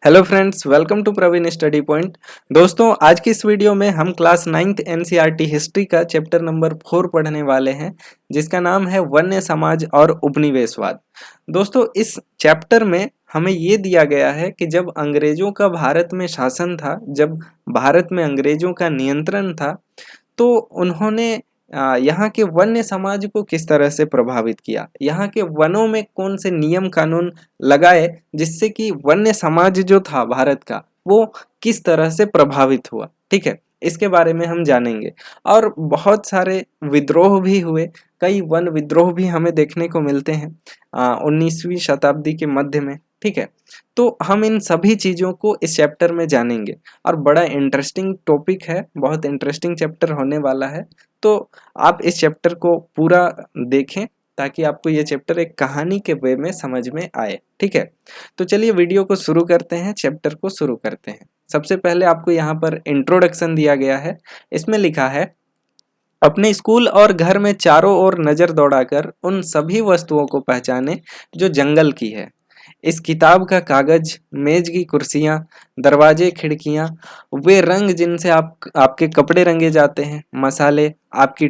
Hello friends, welcome to Praveen study point. दोस्तों, आज की इस वीडियो में हम क्लास 9th एनसीईआरटी हिस्ट्री का चैप्टर नंबर 4 पढ़ने वाले हैं, जिसका नाम है वन्य समाज और उपनिवेशवाद। दोस्तों, इस चैप्टर में हमें ये दिया गया है कि जब अंग्रेजों का भारत में शासन था, जब भारत में अंग्रेजों का नियंत्रण था, तो उन्होंने यहाँ के वन्य समाज को किस तरह से प्रभावित किया, यहाँ के वनों में कौन से नियम कानून लगाए जिससे कि वन्य समाज जो था भारत का वो किस तरह से प्रभावित हुआ। ठीक है, इसके बारे में हम जानेंगे। और बहुत सारे विद्रोह भी हुए, कई वन विद्रोह भी हमें देखने को मिलते हैं 19वीं शताब्दी के मध्य में। ठीक है, तो हम इन सभी चीज़ों को इस चैप्टर में जानेंगे और बड़ा इंटरेस्टिंग टॉपिक है, बहुत इंटरेस्टिंग चैप्टर होने वाला है। तो आप इस चैप्टर को पूरा देखें ताकि आपको ये चैप्टर एक कहानी के वे में समझ में आए। ठीक है, तो चलिए वीडियो को शुरू करते हैं, चैप्टर को शुरू करते हैं। सबसे पहले आपको यहाँ पर इंट्रोडक्शन दिया गया है। इसमें लिखा है, अपने स्कूल और घर में चारों ओर नजर दौड़ाकर उन सभी वस्तुओं को पहचाने जो जंगल की है। इस किताब का कागज, मेज की कुर्सियां, दरवाजे, खिड़कियां, वे रंग जिनसे आपके कपड़े रंगे जाते हैं, मसाले, आपकी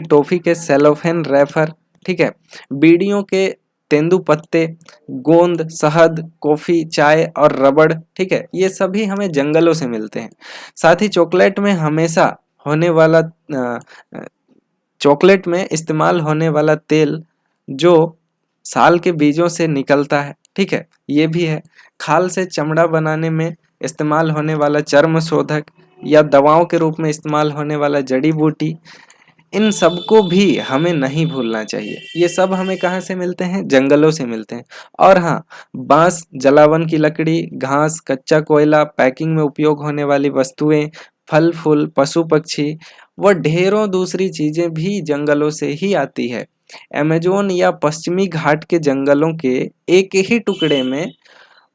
टॉफी के सेलोफेन रैपर, ठीक है, बीड़ियों के तेंदुपत्ते, गोंद, शहद, कॉफी, चाय और रबड़, ठीक है, ये सभी हमें जंगलों से मिलते हैं। साथ ही चॉकलेट में इस्तेमाल होने वाला तेल जो साल के बीजों से निकलता है, ठीक है, ये भी है। खाल से चमड़ा बनाने में इस्तेमाल होने वाला चर्म शोधक या दवाओं के रूप में इस्तेमाल होने वाला जड़ी बूटी, इन सबको भी हमें नहीं भूलना चाहिए। ये सब हमें कहाँ से मिलते हैं? जंगलों से मिलते हैं। और हाँ, बांस, जलावन की लकड़ी, घास, कच्चा कोयला, पैकिंग में उपयोग होने वाली वस्तुएं, फल फूल, पशु पक्षी व ढेरों दूसरी चीजें भी जंगलों से ही आती है। अमेज़न या पश्चिमी घाट के जंगलों के एक ही टुकड़े में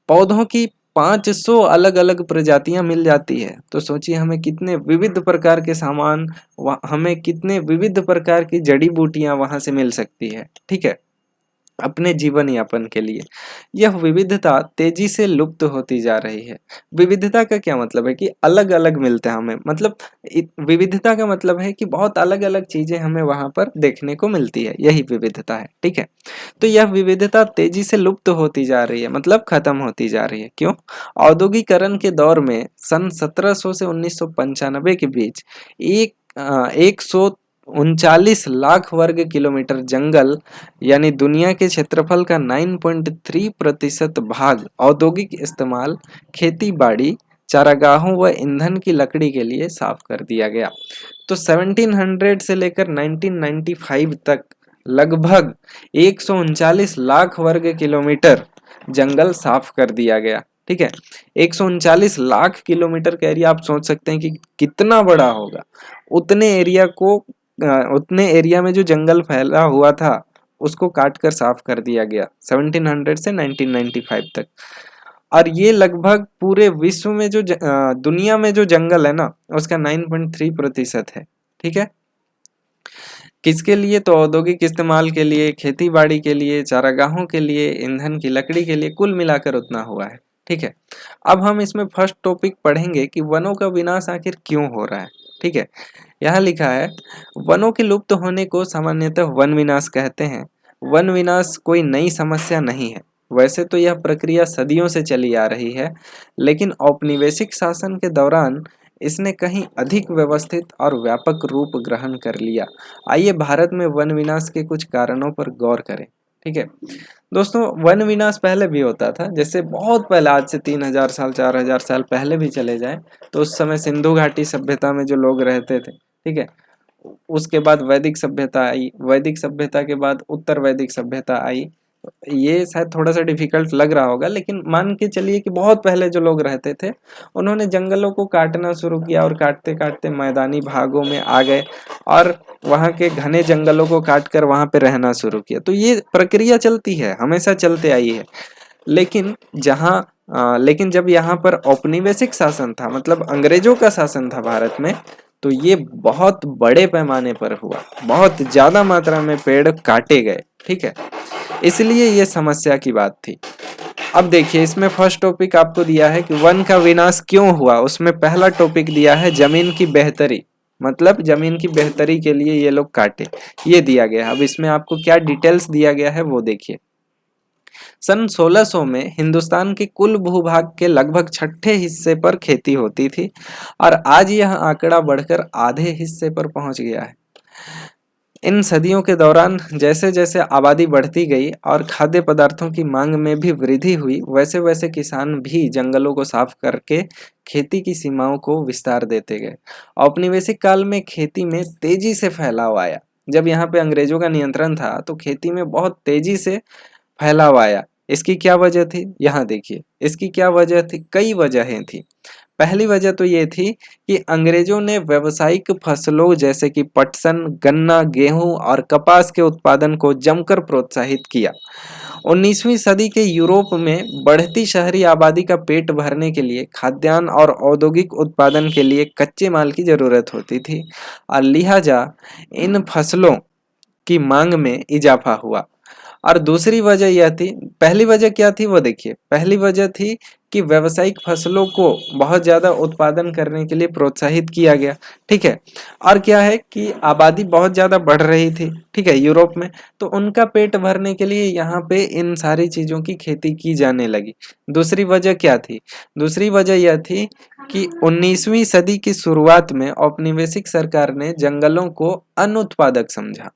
पौधों की 500 अलग अलग प्रजातियां मिल जाती है। तो सोचिए हमें कितने विविध प्रकार के सामान, हमें कितने विविध प्रकार की जड़ी बूटियां वहां से मिल सकती है। ठीक है, अपने जीवन यापन के लिए। यह विविधता तेजी से लुप्त होती जा रही है। विविधता का क्या मतलब है कि अलग अलग मिलते हैं हमें, मतलब विविधता का मतलब है कि बहुत अलग अलग चीजें हमें वहां पर देखने को मिलती है, यही विविधता है। ठीक है, तो यह विविधता तेजी से लुप्त होती जा रही है, मतलब खत्म होती जा रही है। क्यों? औद्योगिकरण के दौर में सन 1700 से 1995 के बीच 139 लाख वर्ग किलोमीटर जंगल, यानी दुनिया के क्षेत्रफल का 9.3% भाग औद्योगिक इस्तेमाल, खेती बाड़ी, चारागाहों व ईंधन की लकड़ी के लिए साफ कर दिया गया। तो 1700 से लेकर 1995 तक लगभग 139 लाख वर्ग किलोमीटर जंगल साफ कर दिया गया। ठीक है, 139 लाख किलोमीटर का एरिया, आप सोच सकते हैं कि कितना बड़ा होगा। उतने एरिया में जो जंगल फैला हुआ था उसको काट कर साफ कर दिया गया 1700 से 1995 तक। और ये लगभग पूरे विश्व में दुनिया में जो जंगल है ना, उसका 9.3% है। ठीक है, किसके लिए? तो औद्योगिक इस्तेमाल के लिए, खेती बाड़ी के लिए, चारागाहों के लिए, ईंधन की लकड़ी के लिए, कुल मिलाकर उतना हुआ है। ठीक है, अब हम इसमें फर्स्ट टॉपिक पढ़ेंगे कि वनों का विनाश आखिर क्यों हो रहा है। ठीक है, यहाँ लिखा है, वनों के लुप्त होने को सामान्यतः वन विनाश कहते हैं। वन विनाश कोई नई समस्या नहीं है। वैसे तो यह प्रक्रिया सदियों से चली आ रही है, लेकिन औपनिवेशिक शासन के दौरान इसने कहीं अधिक व्यवस्थित और व्यापक रूप ग्रहण कर लिया। आइए भारत में वन विनाश के कुछ कारणों पर गौर करें। ठीक है दोस्तों, वन विनाश पहले भी होता था, जैसे बहुत पहले, आज से 3000 साल 4000 साल पहले भी चले जाएं तो उस समय सिंधु घाटी सभ्यता में जो लोग रहते थे, ठीक है, उसके बाद वैदिक सभ्यता आई, वैदिक सभ्यता के बाद उत्तर वैदिक सभ्यता आई। ये शायद थोड़ा सा डिफिकल्ट लग रहा होगा, लेकिन मान के चलिए कि बहुत पहले जो लोग रहते थे उन्होंने जंगलों को काटना शुरू किया और काटते काटते मैदानी भागों में आ गए और वहाँ के घने जंगलों को काट कर वहाँ पे रहना शुरू किया। तो ये प्रक्रिया चलती है, हमेशा चलते आई है। लेकिन जब यहाँ पर औपनिवेशिक शासन था, मतलब अंग्रेजों का शासन था भारत में, तो ये बहुत बड़े पैमाने पर हुआ, बहुत ज्यादा मात्रा में पेड़ काटे गए। ठीक है, इसलिए ये समस्या की बात थी। अब देखिए इसमें फर्स्ट टॉपिक आपको दिया है कि वन का विनाश क्यों हुआ। उसमें पहला टॉपिक दिया है जमीन की बेहतरी, मतलब जमीन की बेहतरी के लिए ये लोग काटे, ये दिया गया है। अब इसमें आपको क्या डिटेल्स दिया गया है वो देखिए। सन 1600 में हिंदुस्तान के कुल भूभाग के लगभग छठे हिस्से पर खेती होती थी और आज यह आंकड़ा बढ़कर आधे हिस्से पर पहुंच गया है। इन सदियों के दौरान जैसे जैसे आबादी बढ़ती गई और खाद्य पदार्थों की मांग में भी वृद्धि हुई, वैसे वैसे किसान भी जंगलों को साफ करके खेती की सीमाओं को विस्तार देते गए। औपनिवेशिक काल में खेती में तेजी से फैलाव आया। जब यहाँ पे अंग्रेजों का नियंत्रण था तो खेती में बहुत तेजी से फैलाव आया। इसकी क्या वजह थी, यहाँ देखिए इसकी क्या वजह थी, कई वजहें थी। पहली वजह तो ये थी कि अंग्रेजों ने व्यावसायिक फसलों जैसे कि पटसन, गन्ना, गेहूं और कपास के उत्पादन को जमकर प्रोत्साहित किया। 19वीं सदी के यूरोप में बढ़ती शहरी आबादी का पेट भरने के लिए खाद्यान्न और औद्योगिक उत्पादन के लिए कच्चे माल की जरूरत होती थी और लिहाजा इन फसलों की मांग में इजाफा हुआ। और दूसरी वजह यह थी, पहली वजह क्या थी वो देखिए। पहली वजह थी कि व्यावसायिक फसलों को बहुत ज्यादा उत्पादन करने के लिए प्रोत्साहित किया गया, ठीक है। और क्या है कि आबादी बहुत ज्यादा बढ़ रही थी, ठीक है, यूरोप में, तो उनका पेट भरने के लिए यहाँ पे इन सारी चीजों की खेती की जाने लगी। दूसरी वजह क्या थी, दूसरी वजह यह थी कि 19वीं सदी की शुरुआत में औपनिवेशिक सरकार ने जंगलों को अनुत्पादक समझा।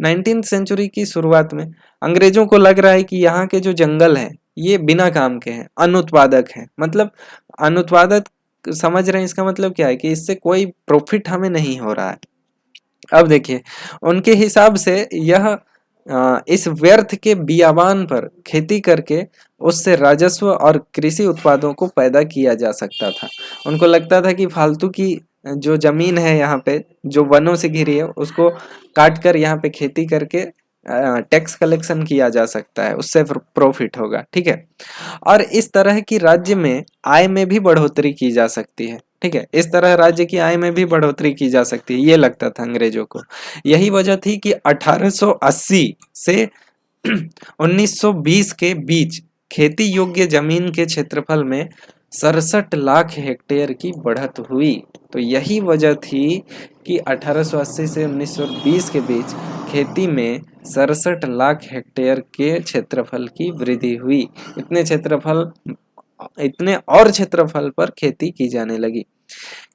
19th सेंचुरी की शुरुआत में अंग्रेजों को लग रहा है कि यहाँ के जो जंगल हैं ये बिना काम के हैं, अनुत्पादक हैं। मतलब अनुत्पादक समझ रहे हैं, इसका मतलब क्या है कि इससे कोई प्रॉफिट हमें नहीं हो रहा है। अब देखिए उनके हिसाब से यह इस व्यर्थ के बियाबान पर खेती करके उससे राजस्व और कृषि उत्पादों को पैदा किया जा सकता था। उनको लगता था कि फालतू की जो जमीन है यहाँ पे जो वनों से घिरी है उसको काट कर यहाँ पे खेती करके टैक्स कलेक्शन किया जा सकता है, उससे प्रॉफिट होगा, ठीक है। और इस तरह की राज्य में आय में भी बढ़ोतरी की जा सकती है, ठीक है, इस तरह राज्य की आय में भी बढ़ोतरी की जा सकती है, ये लगता था अंग्रेजों को। यही वजह थी कि 1880 से 1920 के बीच खेती योग्य जमीन के क्षेत्रफल में 67 लाख हेक्टेयर की बढ़त हुई। तो यही वजह थी कि 1880 से 1920 के बीच खेती में 67 लाख हेक्टेयर के क्षेत्रफल की वृद्धि हुई। इतने और क्षेत्रफल पर खेती की जाने लगी।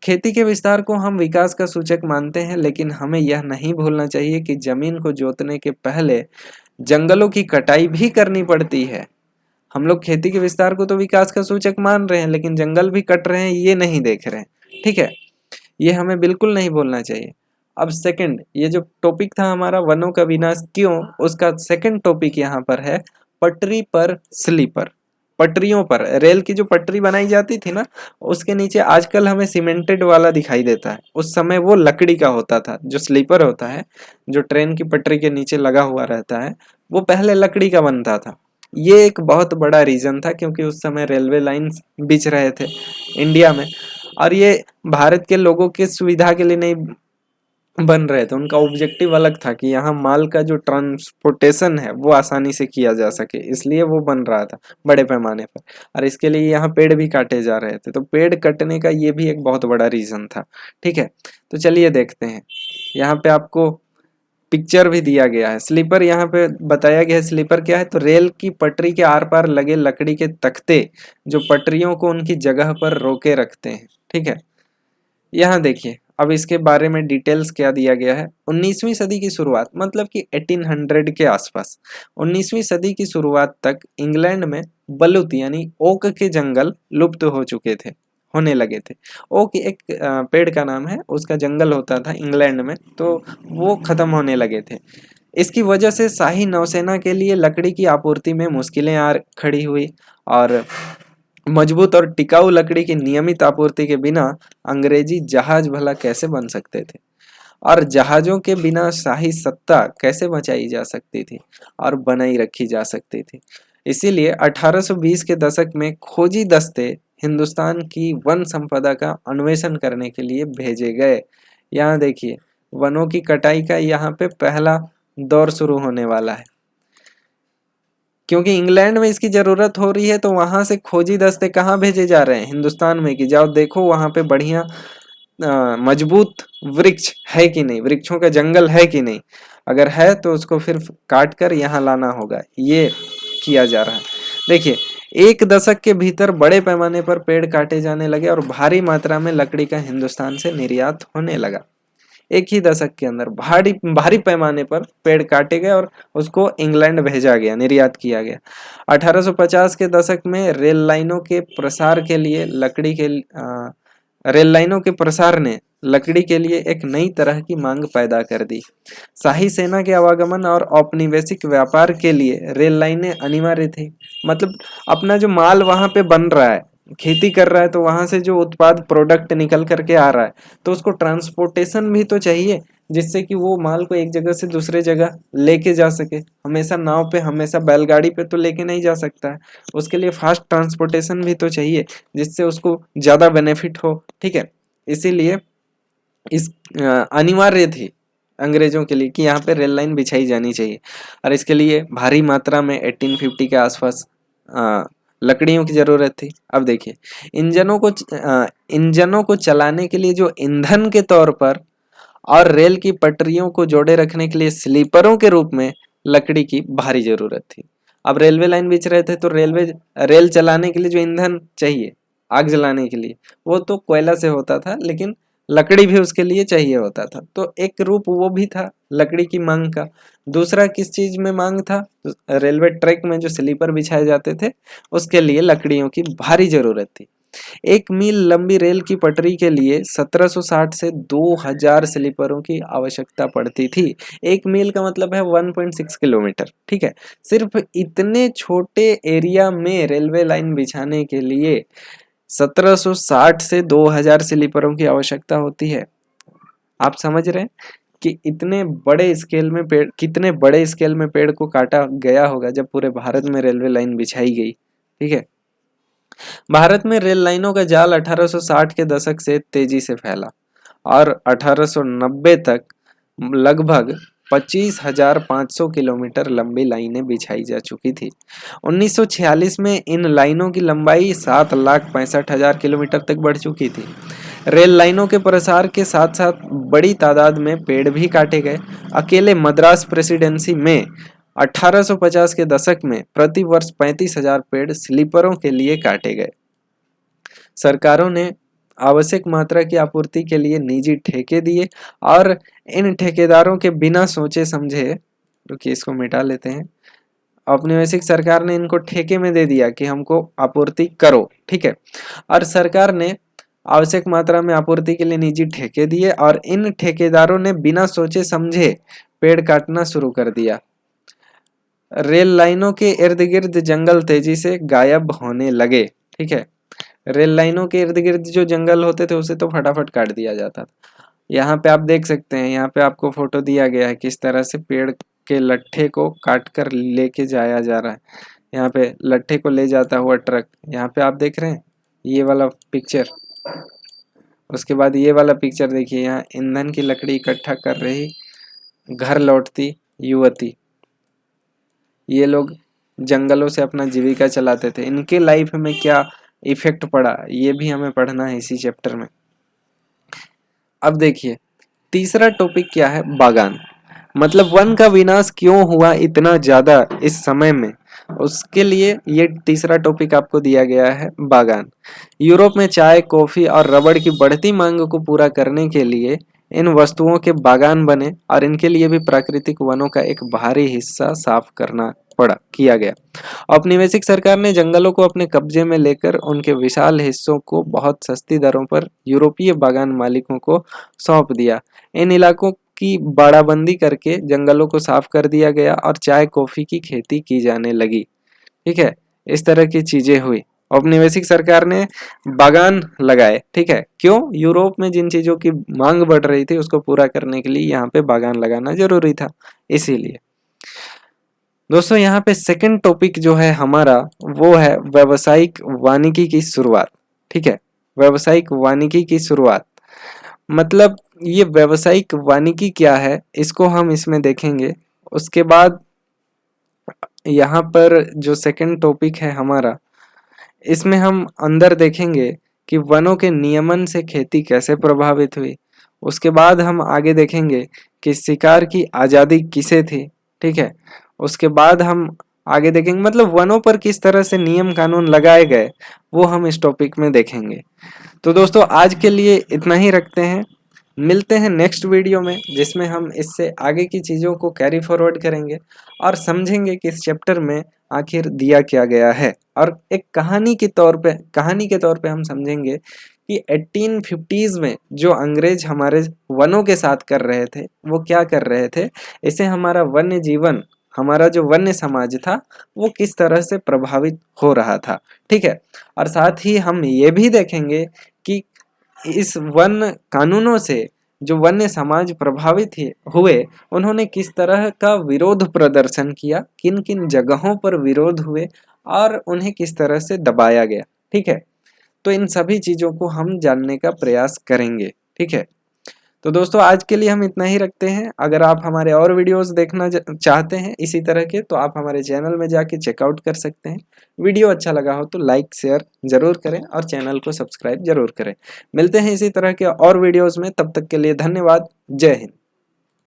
खेती के विस्तार को हम विकास का सूचक मानते हैं, लेकिन हमें यह नहीं भूलना चाहिए कि जमीन को जोतने के पहले जंगलों की कटाई भी करनी पड़ती है। हम लोग खेती के विस्तार को तो विकास का सूचक मान रहे हैं, लेकिन जंगल भी कट रहे हैं ये नहीं देख रहे हैं, ठीक है, ये हमें बिल्कुल नहीं बोलना चाहिए। अब सेकंड, ये जो टॉपिक था हमारा वनों का विनाश क्यों, उसका सेकंड टॉपिक यहाँ पर है पटरी पर स्लीपर। पटरियों पर रेल की जो पटरी बनाई जाती थी ना, उसके नीचे आजकल हमें सीमेंटेड वाला दिखाई देता है, उस समय वो लकड़ी का होता था। जो स्लीपर होता है जो ट्रेन की पटरी के नीचे लगा हुआ रहता है वो पहले लकड़ी का बनता था। ये एक बहुत बड़ा रीजन था क्योंकि उस समय रेलवे लाइंस बिछ रहे थे इंडिया में, और ये भारत के लोगों की सुविधा के लिए नहीं बन रहे थे। उनका ऑब्जेक्टिव अलग था कि यहाँ माल का जो ट्रांसपोर्टेशन है वो आसानी से किया जा सके, इसलिए वो बन रहा था बड़े पैमाने पर। और इसके लिए यहाँ पेड़ भी काटे जा रहे थे, तो पेड़ कटने का ये भी एक बहुत बड़ा रीजन था, ठीक है। तो चलिए देखते हैं, यहाँ पे आपको पिक्चर भी दिया गया है। स्लीपर यहाँ पे बताया गया है। स्लीपर क्या है, तो रेल की पटरी के आर पार लगे लकड़ी के तख्ते जो पटरियों को उनकी जगह पर रोके रखते हैं, ठीक है। यहाँ देखिए अब इसके बारे में डिटेल्स क्या दिया गया है। 19वीं सदी की शुरुआत मतलब कि 1800 के आसपास, 19वीं सदी की शुरुआत तक इंग्लैंड में बलूत यानी ओक के जंगल लुप्त हो चुके थे, होने लगे थे। ओक एक पेड़ का नाम है, उसका जंगल होता था इंग्लैंड में, तो वो खत्म होने लगे थे। इसकी वजह से शाही नौसेना के लिए लकड़ी की आपूर्ति में मुश्किलें आ खड़ी हुई और मजबूत और टिकाऊ लकड़ी की नियमित आपूर्ति के बिना अंग्रेजी जहाज भला कैसे बन सकते थे, और जहाजों के बिना शाही सत्ता कैसे बचाई जा सकती थी और बनाई रखी जा सकती थी। इसीलिए 1820 के दशक में खोजी दस्ते हिंदुस्तान की वन संपदा का अन्वेषण करने के लिए भेजे गए। यहाँ देखिए वनों की कटाई का यहाँ पे पहला दौर शुरू होने वाला है, क्योंकि इंग्लैंड में इसकी जरूरत हो रही है, तो वहां से खोजी दस्ते कहाँ भेजे जा रहे हैं, हिंदुस्तान में, कि जाओ देखो वहां पे बढ़िया मजबूत वृक्ष है कि नहीं, वृक्षों का जंगल है कि नहीं, अगर है तो उसको फिर काट कर यहाँ लाना होगा, ये किया जा रहा है। देखिए, एक दशक के भीतर बड़े पैमाने पर पेड़ काटे जाने लगे और भारी मात्रा में लकड़ी का हिंदुस्तान से निर्यात होने लगा। एक ही दशक के अंदर भारी भारी पैमाने पर पेड़ काटे गए और उसको इंग्लैंड भेजा गया, निर्यात किया गया। 1850 के दशक में रेल लाइनों के प्रसार के लिए रेल लाइनों के प्रसार ने लकड़ी के लिए एक नई तरह की मांग पैदा कर दी। शाही सेना के आवागमन और औपनिवेशिक व्यापार के लिए रेल लाइनें अनिवार्य थी। मतलब अपना जो माल वहां पे बन रहा है, खेती कर रहा है, तो वहां से जो उत्पाद प्रोडक्ट निकल करके आ रहा है, तो उसको ट्रांसपोर्टेशन भी तो चाहिए, जिससे कि वो माल को एक जगह से दूसरे जगह लेके जा सके। हमेशा नाव पे, हमेशा बैलगाड़ी पे तो लेके नहीं जा सकता है, उसके लिए फास्ट ट्रांसपोर्टेशन भी तो चाहिए, जिससे उसको ज्यादा बेनिफिट हो। ठीक है, इसीलिए इस अनिवार्य थी अंग्रेजों के लिए कि यहाँ पे रेल लाइन बिछाई जानी चाहिए, और इसके लिए भारी मात्रा में 1850 के आसपास लकड़ियों की जरूरत थी। अब देखिए, इंजनों को चलाने के लिए जो ईंधन के तौर पर और रेल की पटरियों को जोड़े रखने के लिए स्लीपरों के रूप में लकड़ी की भारी जरूरत थी। अब रेलवे लाइन बिछ रहे थे, तो रेल चलाने के लिए जो ईंधन चाहिए आग जलाने के लिए, वो तो कोयला से होता था, लेकिन लकड़ी भी उसके लिए चाहिए होता था। तो एक रूप वो भी था लकड़ी की मांग का। दूसरा किस चीज में मांग था, रेलवे ट्रैक में जो स्लीपर बिछाए जाते थे, उसके लिए लकड़ियों की भारी जरूरत थी। 1 मील लंबी रेल की पटरी के लिए 1760 से 2000 स्लीपरों की आवश्यकता पड़ती थी। 1 मील का मतलब है 1.6 किलोमीटर। ठीक है, सिर्फ इतने छोटे एरिया में रेलवे लाइन बिछाने के लिए 1760 से 2000 स्लीपरों की आवश्यकता होती है। आप समझ रहे हैं कि इतने बड़े स्केल में पेड़, कितने बड़े स्केल में पेड़ को काटा गया होगा जब पूरे भारत में रेलवे लाइन बिछाई गई। ठीक है, भारत में रेल लाइनों का जाल 1860 के दशक से तेजी से फैला और 1890 तक लगभग 25,500 किलोमीटर लंबी लाइनें बिछाई जा चुकी थी। 1946 में इन लाइनों की लंबाई 7,65,000 किलोमीटर तक बढ़ चुकी थी। रेल लाइनों के प्रसार के साथ साथ बड़ी तादाद में पेड़ भी काटे गए। अकेले मद्रास प्रेसिडेंसी में 1850 के दशक में प्रति वर्ष 35,000 पेड़ स्लीपरों के लिए काटे गए। सरकारों ने आवश्यक मात्रा की आपूर्ति के लिए निजी ठेके दिए और इन ठेकेदारों के बिना सोचे समझे, रुकिए इसको मिटा लेते हैं, औपनिवेशिक सरकार ने इनको ठेके में दे दिया कि हमको आपूर्ति करो। ठीक है, और सरकार ने आवश्यक मात्रा में आपूर्ति के लिए निजी ठेके दिए और इन ठेकेदारों ने बिना सोचे समझे पेड़ काटना शुरू कर दिया। रेल लाइनों के इर्द गिर्द जंगल तेजी से गायब होने लगे। ठीक है, रेल लाइनों के इर्द गिर्द जो जंगल होते थे उसे तो फटाफट काट दिया जाता था। यहाँ पे आप देख सकते हैं, यहाँ पे आपको फोटो दिया गया है किस तरह से पेड़ के लट्ठे को काट कर लेके जाया जा रहा है। यहाँ पे लट्ठे को ले जाता हुआ ट्रक, यहाँ पे आप देख रहे हैं ये वाला पिक्चर। उसके बाद ये वाला पिक्चर देखिए, यहाँ ईंधन की लकड़ी इकट्ठा कर रही घर लौटती युवती। ये लोग जंगलों से अपना जीविका चलाते थे, इनके लाइफ में क्या इफेक्ट पड़ा ये भी हमें पढ़ना है इसी चैप्टर में। अब देखिए, तीसरा टॉपिक क्या है, बागान। मतलब वन का विनाश क्यों हुआ इतना ज्यादा इस समय में, उसके लिए ये तीसरा टॉपिक आपको दिया गया है, बागान। यूरोप में चाय, कॉफी और रबड़ की बढ़ती मांग को पूरा करने के लिए इन वस्तुओं के बागान बने और इनके लिए भी प्राकृतिक वनों का एक भारी हिस्सा साफ करना किया गया। औपनिवेशिक सरकार ने जंगलों को अपने कब्जे में लेकर उनके विशाल हिस्सों को बहुत सस्ती दरों पर यूरोपीय बागान मालिकों को सौंप दिया। इन इलाकों की बाड़ाबंदी करके जंगलों को साफ कर दिया गया और चाय कॉफी की खेती की जाने लगी। ठीक है, इस तरह की चीजें हुई। औपनिवेशिक सरकार ने बागान लगाए। ठीक है, क्यों? यूरोप में जिन चीजों की मांग बढ़ रही थी उसको पूरा करने के लिए यहाँ पे बागान लगाना जरूरी था, इसीलिए। दोस्तों, यहाँ पे सेकंड टॉपिक जो है हमारा वो है व्यावसायिक वानिकी की शुरुआत। ठीक है, व्यावसायिक वानिकी की शुरुआत मतलब ये व्यावसायिक वानिकी क्या है इसको हम इसमें देखेंगे। उसके बाद यहाँ पर जो सेकंड टॉपिक है हमारा, इसमें हम अंदर देखेंगे कि वनों के नियमन से खेती कैसे प्रभावित हुई। उसके बाद हम आगे देखेंगे कि शिकार की आज़ादी किसे थी, ठीक है। उसके बाद हम आगे देखेंगे मतलब वनों पर किस तरह से नियम कानून लगाए गए, वो हम इस टॉपिक में देखेंगे। तो दोस्तों आज के लिए इतना ही रखते हैं, मिलते हैं नेक्स्ट वीडियो में जिसमें हम इससे आगे की चीज़ों को कैरी फॉरवर्ड करेंगे और समझेंगे कि इस चैप्टर में आखिर दिया क्या गया है, और एक कहानी के तौर पे हम समझेंगे कि 1850s में जो अंग्रेज हमारे वनों के साथ कर रहे थे वो क्या कर रहे थे, इससे हमारा वन्य जीवन, हमारा जो वन्य समाज था वो किस तरह से प्रभावित हो रहा था, ठीक है। और साथ ही हम ये भी देखेंगे कि इस वन कानूनों से जो वन्य समाज प्रभावित हुए, उन्होंने किस तरह का विरोध प्रदर्शन किया, किन किन जगहों पर विरोध हुए और उन्हें किस तरह से दबाया गया, ठीक है। तो इन सभी चीज़ों को हम जानने का प्रयास करेंगे, ठीक है। तो दोस्तों आज के लिए हम इतना ही रखते हैं। अगर आप हमारे और वीडियोस देखना चाहते हैं इसी तरह के, तो आप हमारे चैनल में जाके चेकआउट कर सकते हैं। वीडियो अच्छा लगा हो तो लाइक शेयर ज़रूर करें और चैनल को सब्सक्राइब ज़रूर करें। मिलते हैं इसी तरह के और वीडियोज़ में, तब तक के लिए धन्यवाद। जय हिंद।